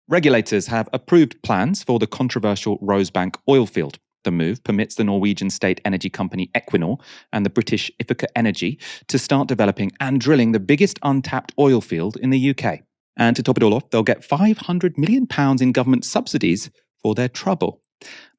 Regulators have approved plans for the controversial Rosebank oil field. The move permits the Norwegian state energy company Equinor and the British Ithaca Energy to start developing and drilling the biggest untapped oil field in the UK. And to top it all off, they'll get £500 million in government subsidies for their trouble.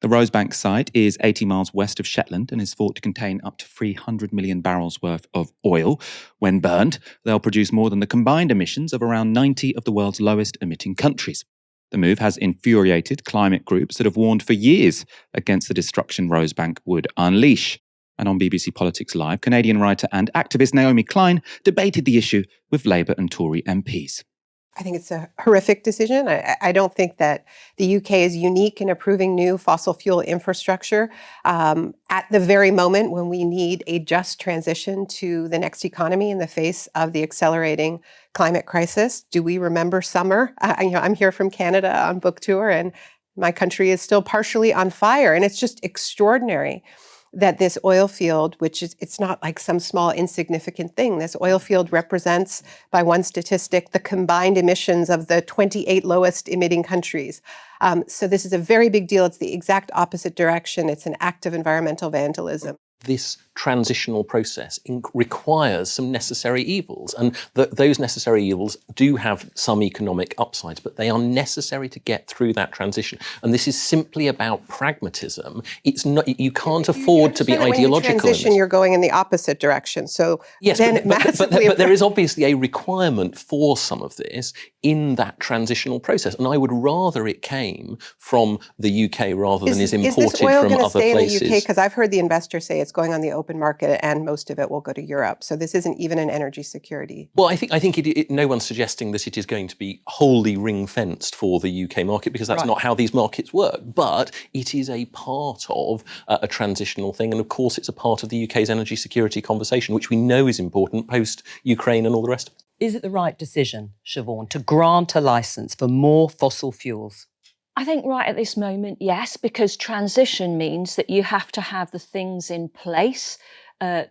The Rosebank site is 80 miles west of Shetland and is thought to contain up to 300 million barrels worth of oil. When burned, they'll produce more than the combined emissions of around 90 of the world's lowest emitting countries. The move has infuriated climate groups that have warned for years against the destruction Rosebank would unleash. And on BBC Politics Live, Canadian writer and activist Naomi Klein debated the issue with Labour and Tory MPs. I think it's a horrific decision. I don't think that the UK is unique in approving new fossil fuel infrastructure at the very moment when we need a just transition to the next economy in the face of the accelerating climate crisis. Do we remember summer? I'm here from Canada on book tour, and my country is still partially on fire. And it's just extraordinary that this oil field, which is, it's not like some small insignificant thing. This oil field represents, by one statistic, the combined emissions of the 28 lowest emitting countries. So this is a very big deal. It's the exact opposite direction. It's an act of environmental vandalism. This transitional process requires some necessary evils, and those necessary evils do have some economic upsides, but they are necessary to get through that transition. And this is simply about pragmatism. It's not, you can't afford to be ideological. When you transition, you're going in the opposite direction. So yes, then but there is obviously a requirement for some of this in that transitional process, and I would rather it came from the UK rather than is imported from other places. Is this oil going to stay in the UK? Because I've heard the investors say it's going on the open market and most of it will go to Europe. So this isn't even an energy security. Well, I think no one's suggesting that it is going to be wholly ring-fenced for the UK market, because that's not how these markets work. But it is a part of a transitional thing. And of course, it's a part of the UK's energy security conversation, which we know is important post-Ukraine and all the rest of it. Is it the right decision, Siobhan, to grant a licence for more fossil fuels? I think right at this moment, yes, because transition means that you have to have the things in place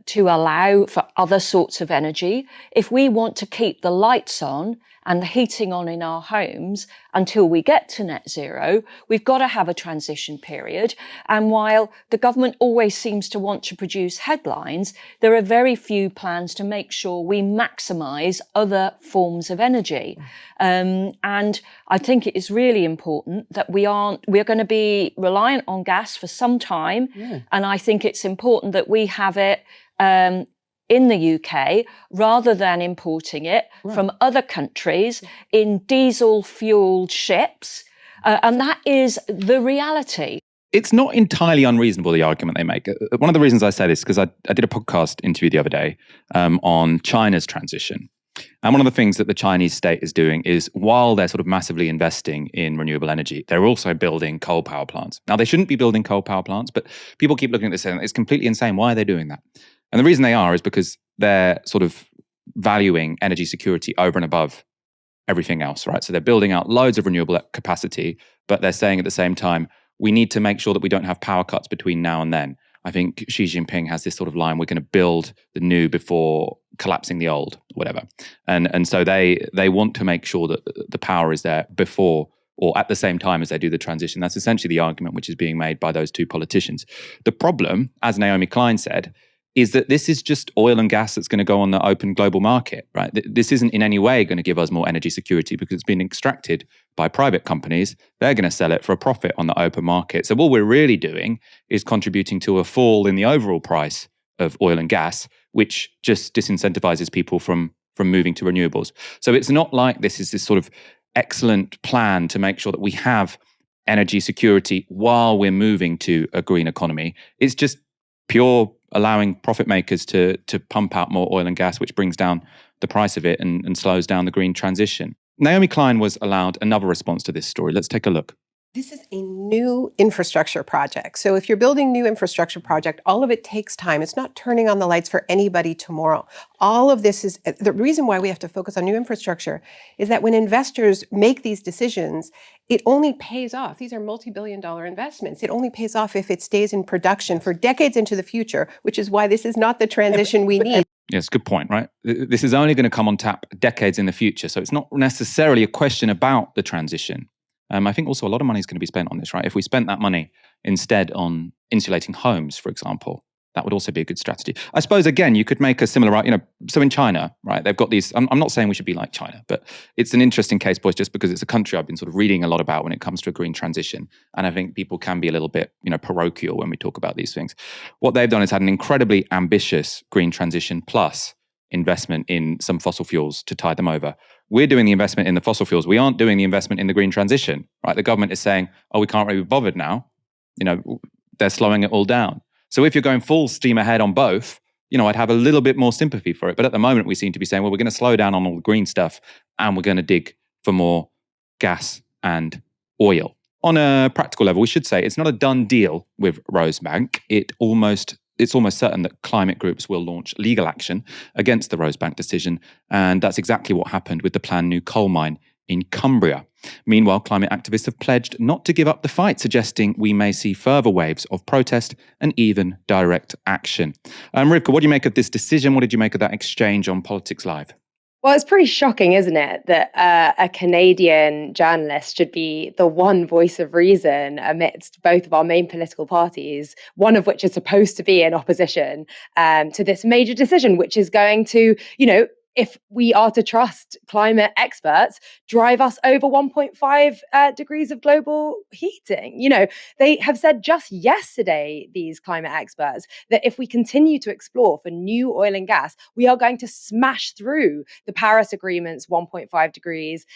to allow for other sorts of energy. If we want to keep the lights on and the heating on in our homes until we get to net zero, we've got to have a transition period. And while the government always seems to want to produce headlines, there are very few plans to make sure we maximise other forms of energy. And I think it is really important that we're going to be reliant on gas for some time. Yeah. And I think it's important that we have it in the UK rather than importing it from other countries in diesel-fueled ships. And that is the reality. It's not entirely unreasonable, the argument they make. One of the reasons I say this is because I did a podcast interview the other day on China's transition. And one of the things that the Chinese state is doing is, while they're sort of massively investing in renewable energy, they're also building coal power plants. Now, they shouldn't be building coal power plants, but people keep looking at this and it's completely insane. Why are they doing that? And the reason they are is because they're sort of valuing energy security over and above everything else, right? So they're building out loads of renewable capacity, but they're saying at the same time, we need to make sure that we don't have power cuts between now and then. I think Xi Jinping has this sort of line, we're going to build the new before collapsing the old, whatever. And so they want to make sure that the power is there before or at the same time as they do the transition. That's essentially the argument which is being made by those two politicians. The problem, as Naomi Klein said, is that this is just oil and gas that's going to go on the open global market, right? This isn't in any way going to give us more energy security because it's been extracted by private companies. They're going to sell it for a profit on the open market. So all we're really doing is contributing to a fall in the overall price of oil and gas, which just disincentivizes people from moving to renewables. So it's not like this is this sort of excellent plan to make sure that we have energy security while we're moving to a green economy. It's just pure allowing profit makers to pump out more oil and gas, which brings down the price of it and slows down the green transition. Naomi Klein was allowed another response to this story. Let's take a look. This is a new infrastructure project. So if you're building new infrastructure project, all of it takes time. It's not turning on the lights for anybody tomorrow. All of this is, the reason why we have to focus on new infrastructure is that when investors make these decisions, it only pays off. These are multi-billion-dollar investments. It only pays off if it stays in production for decades into the future, which is why this is not the transition we need. Yes, good point, right? This is only going to come on tap decades in the future. So it's not necessarily a question about the transition. I think also a lot of money is going to be spent on this, right? If we spent that money instead on insulating homes, for example, that would also be a good strategy. I suppose, again, you could make a similar, so in China, right, they've got these, I'm not saying we should be like China, but it's an interesting case, boys, just because it's a country I've been sort of reading a lot about when it comes to a green transition. And I think people can be a little bit, parochial when we talk about these things. What they've done is had an incredibly ambitious green transition plus investment in some fossil fuels to tide them over. We're doing the investment in the fossil fuels. We aren't doing the investment in the green transition, right? The government is saying, we can't really be bothered now. They're slowing it all down. So if you're going full steam ahead on both, I'd have a little bit more sympathy for it. But at the moment, we seem to be saying, well, we're going to slow down on all the green stuff and we're going to dig for more gas and oil. On a practical level, we should say it's not a done deal with Rosebank. It's almost certain that climate groups will launch legal action against the Rosebank decision. And that's exactly what happened with the planned new coal mine in Cumbria. Meanwhile, climate activists have pledged not to give up the fight, suggesting we may see further waves of protest and even direct action. Rivka, what do you make of this decision? What did you make of that exchange on Politics Live? Well, it's pretty shocking, isn't it, that a Canadian journalist should be the one voice of reason amidst both of our main political parties, one of which is supposed to be in opposition to this major decision, which is going to, if we are to trust climate experts, drive us over 1.5 degrees of global heating. They have said just yesterday, these climate experts, that if we continue to explore for new oil and gas, we are going to smash through the Paris Agreement's 1.5 degrees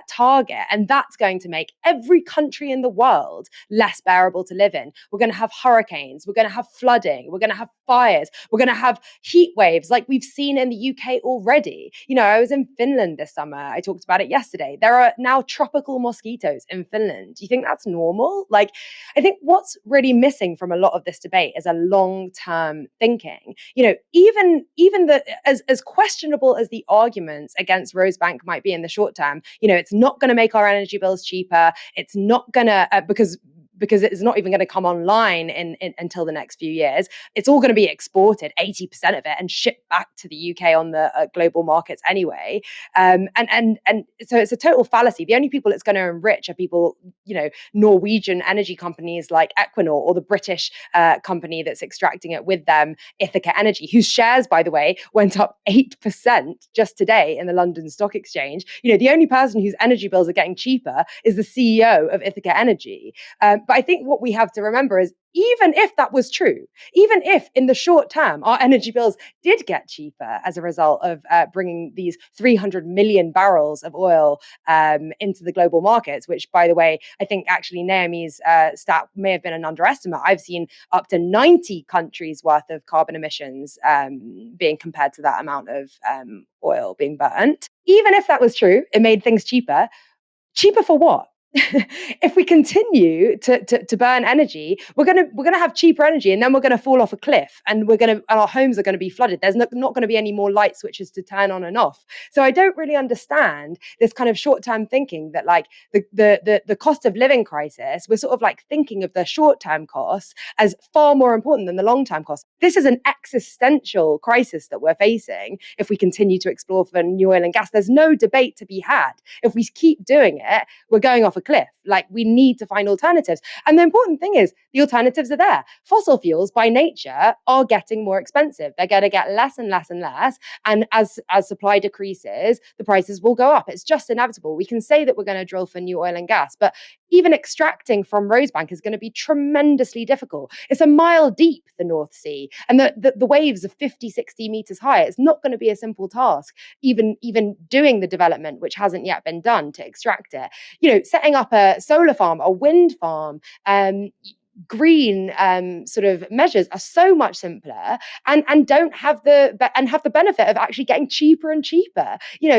target. And that's going to make every country in the world less bearable to live in. We're going to have hurricanes. We're going to have flooding. We're going to have fires. We're going to have heat waves like we've seen in the UK already. I was in Finland this summer. I talked about it yesterday. There are now tropical mosquitoes in Finland. Do you think that's normal? I think what's really missing from a lot of this debate is a long-term thinking. Even as questionable as the arguments against Rosebank might be in the short term, it's not going to make our energy bills cheaper. It's not going to, because it's not even going to come online until the next few years. It's all going to be exported, 80% of it, and shipped back to the UK on the global markets anyway. And so it's a total fallacy. The only people it's going to enrich are people, Norwegian energy companies like Equinor, or the British company that's extracting it with them, Ithaca Energy, whose shares, by the way, went up 8% just today in the London Stock Exchange. The only person whose energy bills are getting cheaper is the CEO of Ithaca Energy. But I think what we have to remember is, even if that was true, even if in the short term our energy bills did get cheaper as a result of bringing these 300 million barrels of oil into the global markets, which, by the way, I think actually Naomi's stat may have been an underestimate. I've seen up to 90 countries worth of carbon emissions being compared to that amount of oil being burnt. Even if that was true, it made things cheaper. Cheaper for what? If we continue to burn energy, we're gonna have cheaper energy, and then we're gonna fall off a cliff, and our homes are gonna be flooded. There's not gonna be any more light switches to turn on and off. So I don't really understand this kind of short-term thinking that the cost of living crisis, we're sort of thinking of the short-term costs as far more important than the long-term costs. This is an existential crisis that we're facing if we continue to explore for new oil and gas. There's no debate to be had. If we keep doing it, we're going off a cliff. We need to find alternatives. And the important thing is the alternatives are there. Fossil fuels by nature are getting more expensive. They're going to get less and less and less. And as supply decreases, the prices will go up. It's just inevitable. We can say that we're going to drill for new oil and gas, but even extracting from Rosebank is going to be tremendously difficult. It's a mile deep, the North Sea, and the waves are 50, 60 meters high. It's not going to be a simple task, even doing the development, which hasn't yet been done, to extract it. Setting up a solar farm, a wind farm, green sort of measures are so much simpler and don't have the benefit of actually getting cheaper and cheaper.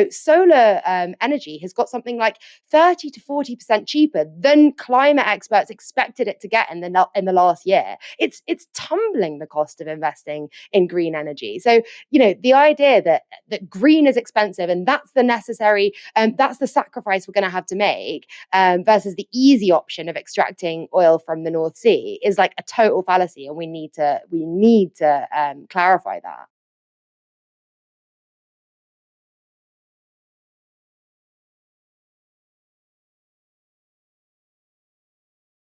Solar energy has got something like 30 to 40% cheaper than climate experts expected it to get in the last year. It's tumbling the cost of investing in green energy. So the idea that green is expensive and that's the necessary that's the sacrifice we're going to have to make versus the easy option of extracting oil from the North Sea is a total fallacy, and we need to clarify that.